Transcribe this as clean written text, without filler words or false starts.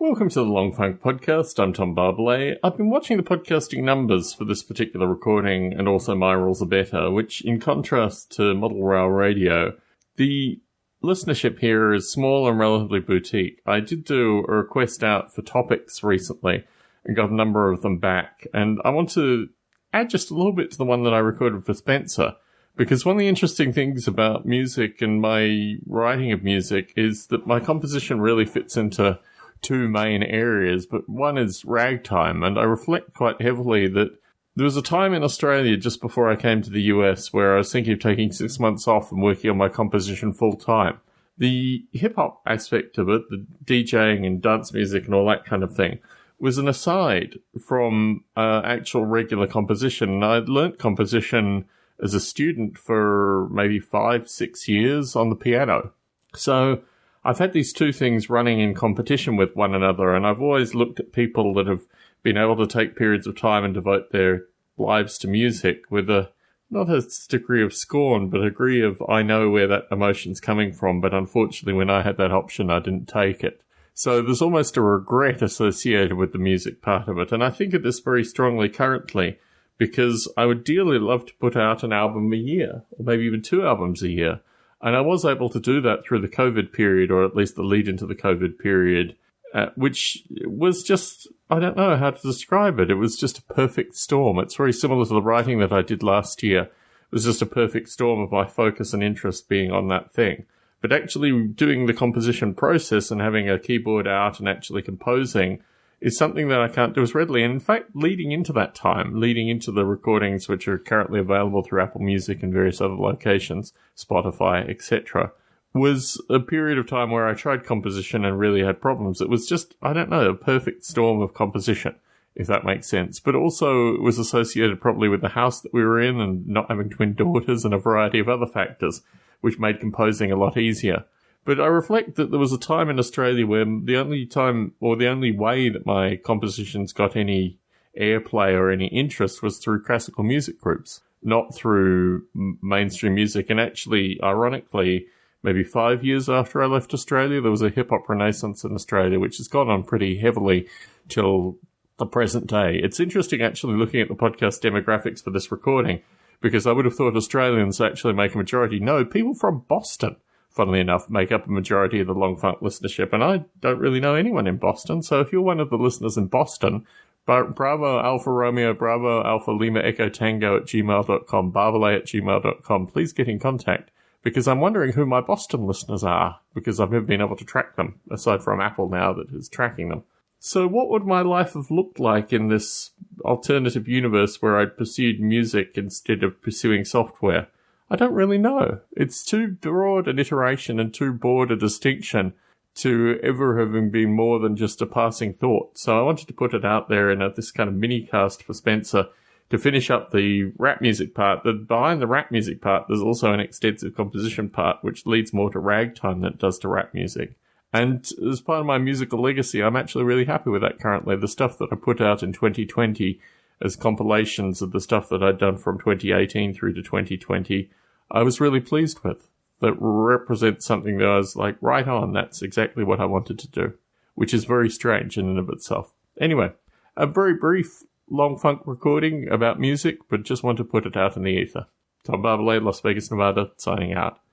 Welcome to the Long Funk Podcast. I'm Tom Barbalet. I've been watching the podcasting numbers for this particular recording and also My Rules Are Better, which, in contrast to model rail radio, the listenership here is small and relatively boutique. I did do a request out for topics recently and got a number of them back, and I want to add just a little bit to the one that I recorded for Spencer, because one of the interesting things about music and my writing of music is that my composition really fits into two main areas, but one is ragtime, and I reflect quite heavily that there was a time in Australia just before I came to the US where I was thinking of taking 6 months off and working on my composition full time. The hip-hop aspect of it, the DJing and dance music and all that kind of thing, was an aside from actual regular composition, and I'd learnt composition as a student for maybe 5-6 years on the piano. So I've had these two things running in competition with one another, and I've always looked at people that have been able to take periods of time and devote their lives to music with not a degree of scorn, but a degree of, I know where that emotion's coming from, but unfortunately when I had that option, I didn't take it. So there's almost a regret associated with the music part of it, and I think of this very strongly currently, because I would dearly love to put out an album a year, or maybe even 2 albums a year. And I was able to do that through the COVID period, or at least the lead into the COVID period, which was just, I don't know how to describe it. It was just a perfect storm. It's very similar to the writing that I did last year. It was just a perfect storm of my focus and interest being on that thing. But actually doing the composition process and having a keyboard out and actually composing is something that I can't do as readily. And in fact, leading into that time, leading into the recordings which are currently available through Apple Music and various other locations, Spotify, etc., was a period of time where I tried composition and really had problems. It was just, I don't know, a perfect storm of composition, if that makes sense. But also it was associated probably with the house that we were in and not having twin daughters and a variety of other factors, which made composing a lot easier. But I reflect that there was a time in Australia where the only time, or the only way that my compositions got any airplay or any interest was through classical music groups, not through mainstream music. And actually, ironically, maybe 5 years after I left Australia, there was a hip-hop renaissance in Australia, which has gone on pretty heavily till the present day. It's interesting actually looking at the podcast demographics for this recording, because I would have thought Australians actually make a majority. No, people from Boston, funnily enough, make up a majority of the Long Funk listenership, and I don't really know anyone in Boston, so if you're one of the listeners in Boston, Bravo Alpha Romeo, Bravo Alpha Lima Echo Tango at gmail.com, barbalet@gmail.com, please get in contact, because I'm wondering who my Boston listeners are, because I've never been able to track them, aside from Apple now that is tracking them. So what would my life have looked like in this alternative universe where I'd pursued music instead of pursuing software? I don't really know. It's too broad an iteration and too broad a distinction to ever having been more than just a passing thought. So I wanted to put it out there in this kind of mini-cast for Spencer to finish up the rap music part. Behind the rap music part, there's also an extensive composition part, which leads more to ragtime than it does to rap music. And as part of my musical legacy, I'm actually really happy with that currently. The stuff that I put out in 2020 as compilations of the stuff that I'd done from 2018 through to 2020, I was really pleased with. That represents something that I was like, right on, that's exactly what I wanted to do, which is very strange in and of itself. Anyway, a very brief Long Funk recording about music, but just want to put it out in the ether. Tom Barbalet, Las Vegas, Nevada, signing out.